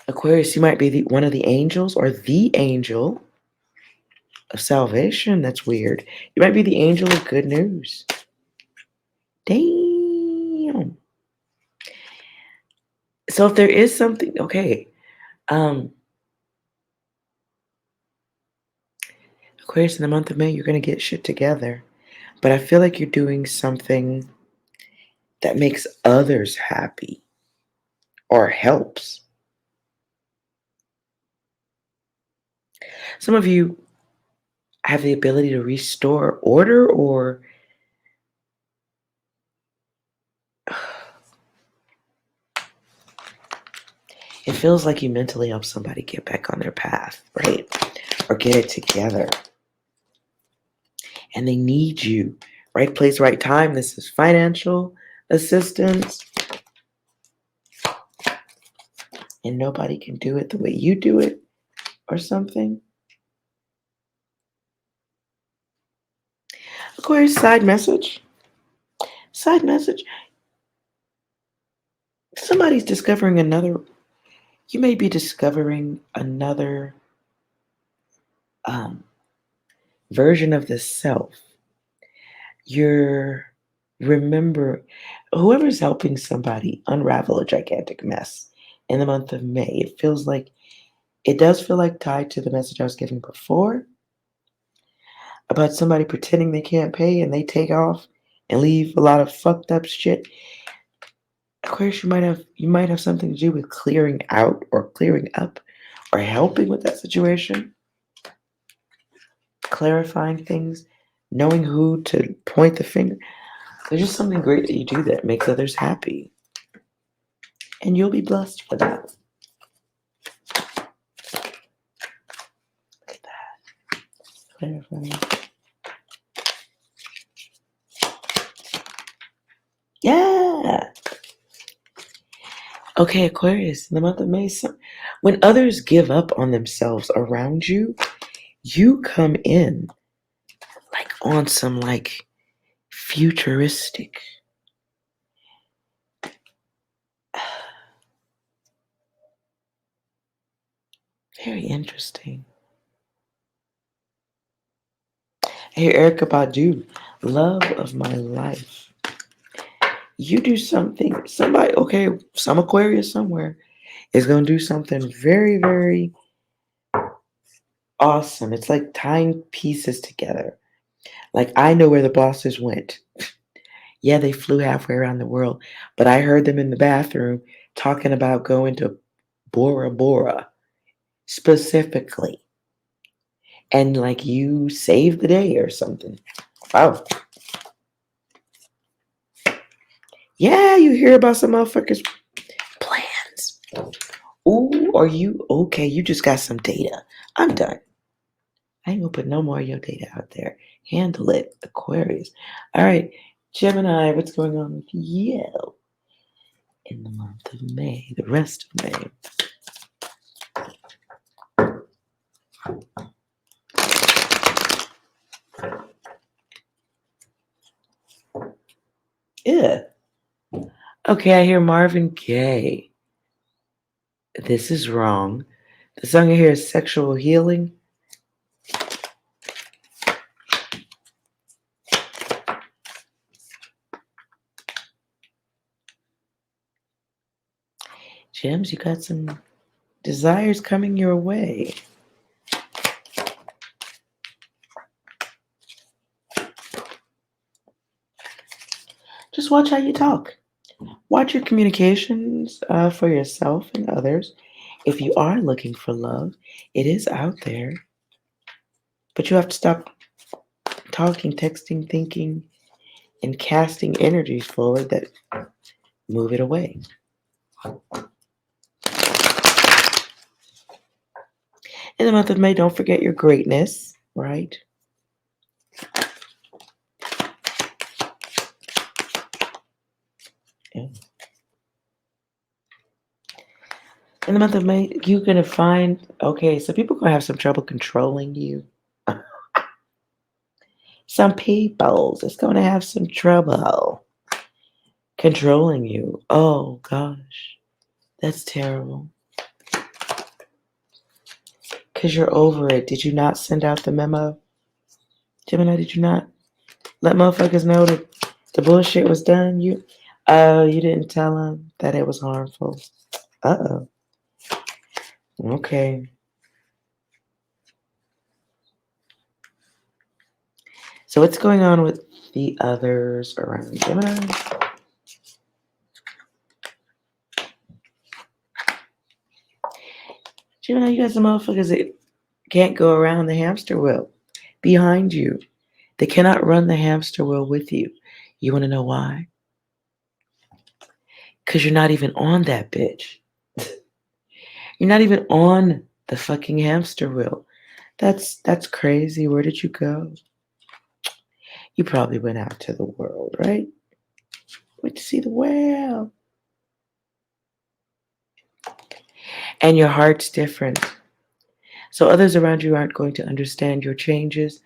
S1: Aquarius, you might be one of the angels or the angel of salvation. That's weird. You might be the angel of good news. Damn. So if there is something, okay. Aquarius, in the month of May, you're going to get shit together. But I feel like you're doing something that makes others happy or helps. Some of you have the ability to restore order, or it feels like you mentally help somebody get back on their path, right? Or get it together. And they need you. Right place, right time. This is financial assistance. And nobody can do it the way you do it or something. Aquarius, side message. Side message. Somebody's discovering another. You may be discovering another um, version of the self. You're remember whoever's helping somebody unravel a gigantic mess in the month of May. It does feel like tied to the message I was giving before about somebody pretending they can't pay and they take off and leave a lot of fucked up shit. Aquarius, you might have something to do with clearing out or clearing up or helping with that situation, clarifying things, knowing who to point the finger. There's just something great that you do that makes others happy. And you'll be blessed for that. Look at that. Clarifying. Yeah. Okay, Aquarius, in the month of May, when others give up on themselves around you, you come in like on some like futuristic. Very interesting. Hey, Erica Badu, love of my life. You do something, somebody, okay, some Aquarius somewhere is going to do something very, very awesome. It's like tying pieces together. Like, I know where the bosses went. Yeah, they flew halfway around the world, but I heard them in the bathroom talking about going to Bora Bora specifically. And like you saved the day or something. Oh, yeah, you hear about some motherfuckers' plans. Ooh, are you okay? You just got some data. I'm done. I ain't gonna put no more of your data out there. Handle it, Aquarius. All right, Gemini, what's going on with you in the month of May, the rest of May? Yeah. Okay, I hear Marvin Gaye. This is wrong. The song I hear is Sexual Healing. Gems, you got some desires coming your way. Just watch how you talk. Watch your communications for yourself and others. If you are looking for love, it is out there. But you have to stop talking, texting, thinking, and casting energies forward that move it away. In the month of May, don't forget your greatness, right? Yeah. In the month of May, you're going to find, okay, so people are going to have some trouble controlling you. Some people's is going to have some trouble controlling you. Oh, gosh. That's terrible. Because you're over it. Did you not send out the memo? Gemini, did you not let motherfuckers know that the bullshit was done? You didn't tell them that it was harmful. Uh-oh. Okay. So what's going on with the others around Gemini? Gemini, you got some motherfuckers that can't go around the hamster wheel behind you. They cannot run the hamster wheel with you. You want to know why? Because you're not even on that bitch. You're not even on the fucking hamster wheel. That's crazy. Where did you go? You probably went out to the world, right? Went to see the world. And your heart's different. So others around you aren't going to understand your changes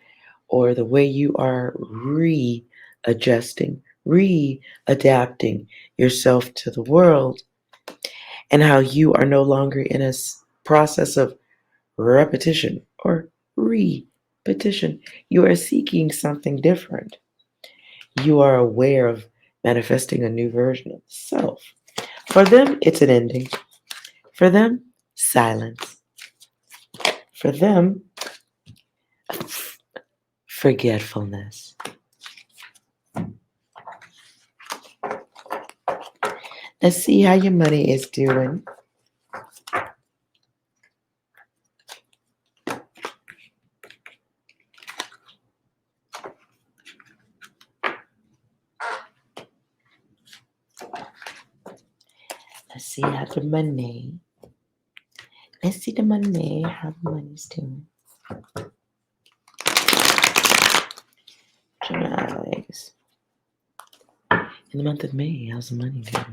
S1: or the way you are readjusting, readapting yourself to the world, and how you are no longer in a process of repetition or repetition. You are seeking something different. You are aware of manifesting a new version of self. For them, it's an ending. For them, silence. For them, forgetfulness. Let's see how your money is doing. Let's see how the money. Let's see the money, how the money's doing. Gemini's. In the month of May, how's the money doing?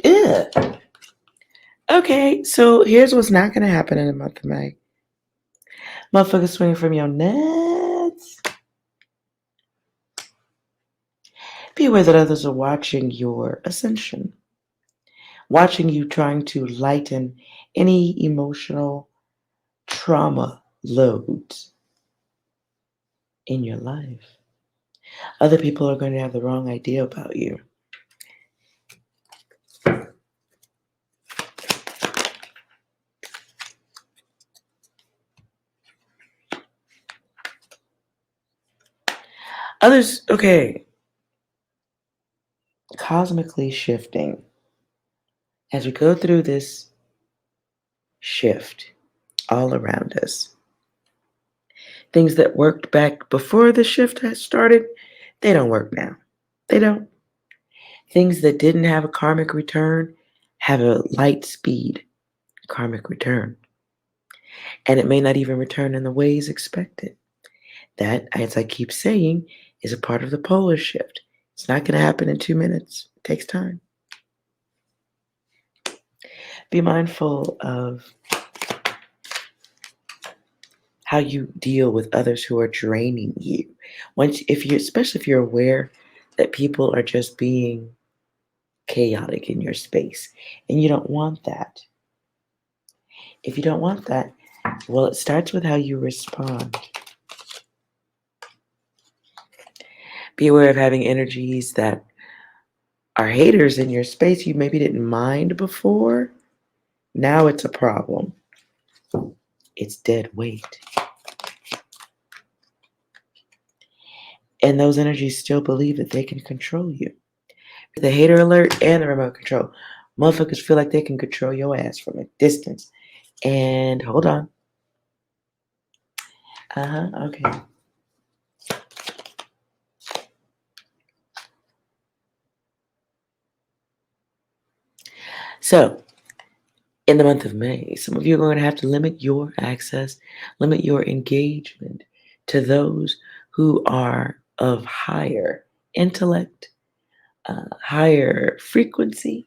S1: Ugh. Okay, so here's what's not going to happen in the month of May. Motherfuckers swinging from your nuts. Be aware that others are watching your ascension, watching you trying to lighten any emotional trauma loads in your life. Other people are going to have the wrong idea about you. Others, okay, cosmically shifting. As we go through this shift all around us, things that worked back before the shift had started, they don't work now. They don't. Things that didn't have a karmic return have a light speed karmic return. And it may not even return in the ways expected. That, as I keep saying, is a part of the polar shift. It's not going to happen in 2 minutes. It takes time. Be mindful of how you deal with others who are draining you. Especially if you're aware that people are just being chaotic in your space, and you don't want that. If you don't want that, well, it starts with how you respond. Be aware of having energies that are haters in your space you maybe didn't mind before. Now it's a problem. It's dead weight. And those energies still believe that they can control you. The hater alert and the remote control. Motherfuckers feel like they can control your ass from a distance. And hold on. Okay. So, in the month of May, some of you are going to have to limit your access, limit your engagement to those who are of higher intellect, higher frequency.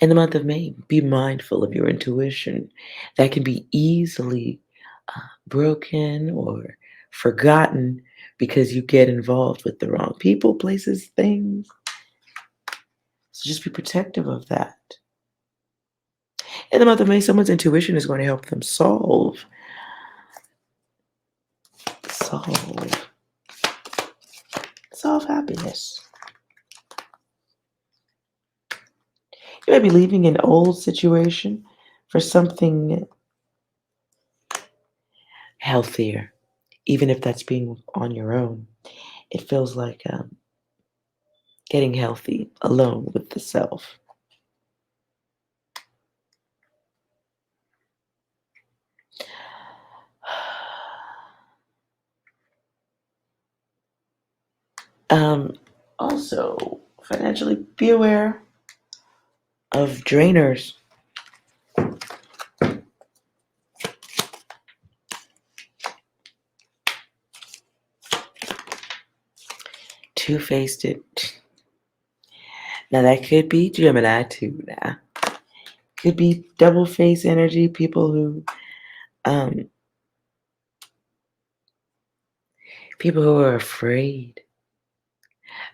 S1: In the month of May, be mindful of your intuition. That can be easily broken or forgotten because you get involved with the wrong people, places, things. So just be protective of that. In the month of May, someone's intuition is going to help them solve happiness. You might be leaving an old situation for something healthier, even if that's being on your own. It feels like getting healthy alone with the self. Also, financially, be aware of drainers. Two-faced it. Now that could be Gemini too. Now could be double face energy. Um, people who are afraid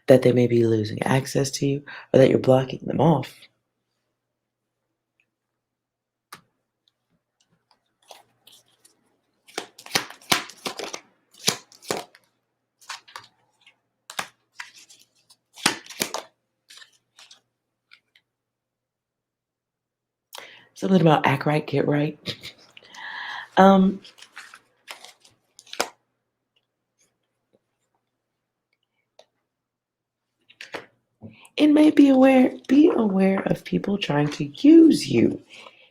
S1: that they may be losing access to you or that you're blocking them off. Something about act right, get right. Um, and be aware of people trying to use you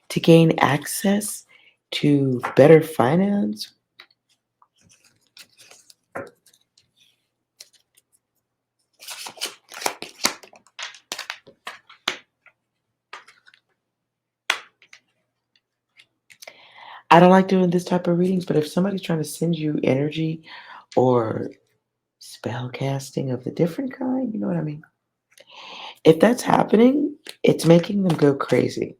S1: to gain access to better finance. I don't like doing this type of readings, but if somebody's trying to send you energy or spell casting of the different kind, you know what I mean? If that's happening, it's making them go crazy.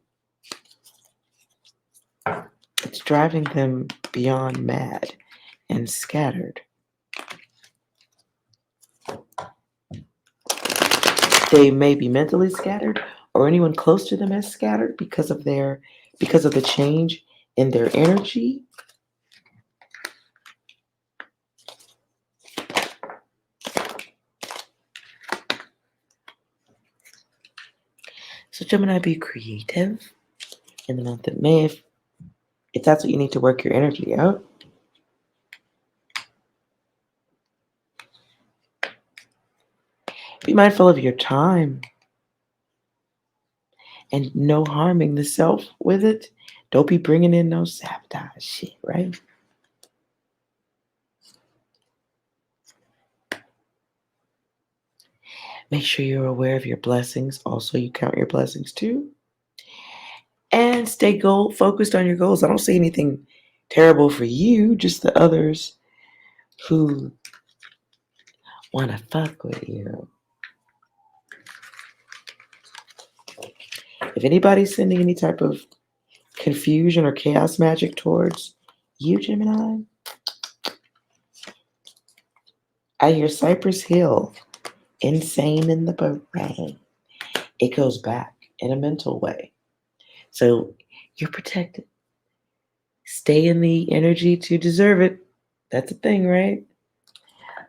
S1: It's driving them beyond mad and scattered. They may be mentally scattered, or anyone close to them is scattered because of the change in their energy. So Gemini, be creative in the month of May if that's what you need to work your energy out. Be mindful of your time and no harming the self with it. Don't be bringing in no sabotage shit, right? Make sure you're aware of your blessings. Also, you count your blessings too. And stay goal focused on your goals. I don't see anything terrible for you, just the others who want to fuck with you. If anybody's sending any type of confusion or chaos magic towards you, Gemini, I hear Cypress Hill, insane in the boat rain. It goes back in a mental way. So you're protected. Stay in the energy to deserve it. That's a thing, right?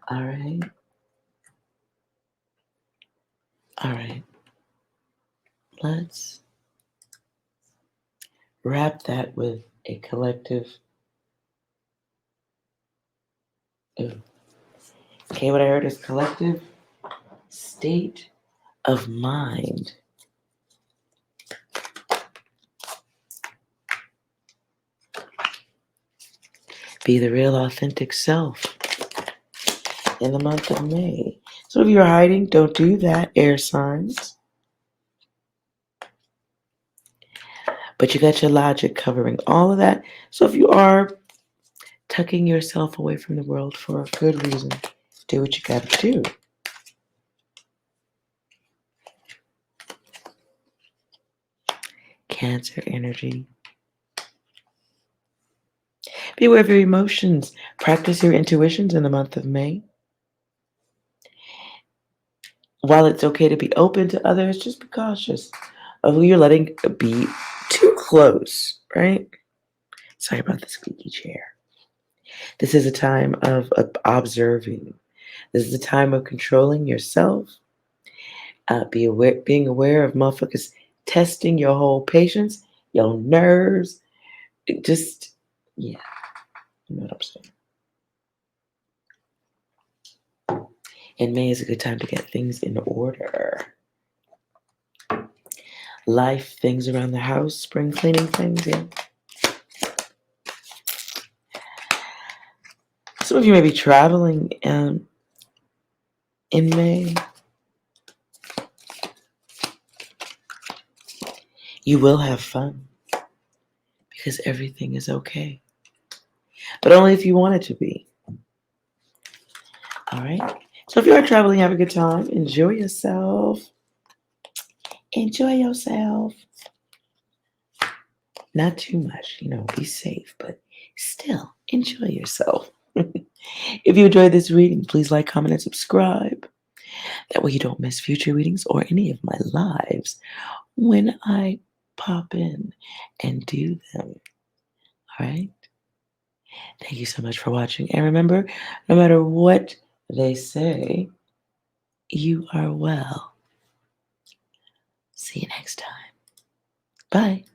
S1: All right. All right. Let's wrap that with a collective. Ooh. Okay, what I heard is collective state of mind. Be the real authentic self in the month of May. So if you're hiding, don't do that, air signs. But you got your logic covering all of that. So if you are tucking yourself away from the world for a good reason, do what you gotta do. Cancer energy. Be aware of your emotions. Practice your intuitions in the month of May. While it's okay to be open to others, just be cautious of who you're letting be too close, right? Sorry about the squeaky chair. This is a time of observing. This is a time of controlling yourself. Being aware of motherfuckers testing your whole patience, your nerves. Just, yeah, you know what I'm saying. And May is a good time to get things in order. Life, things around the house, spring cleaning things, yeah. Some of you may be traveling. in May, you will have fun because everything is okay, but only if you want it to be. All right. So if you are traveling, have a good time. Enjoy yourself. Enjoy yourself. Not too much, be safe, but still enjoy yourself. If you enjoyed this reading, please like, comment, and subscribe. That way you don't miss future readings or any of my lives when I pop in and do them. All right? Thank you so much for watching. And remember, no matter what they say, you are well. See you next time. Bye.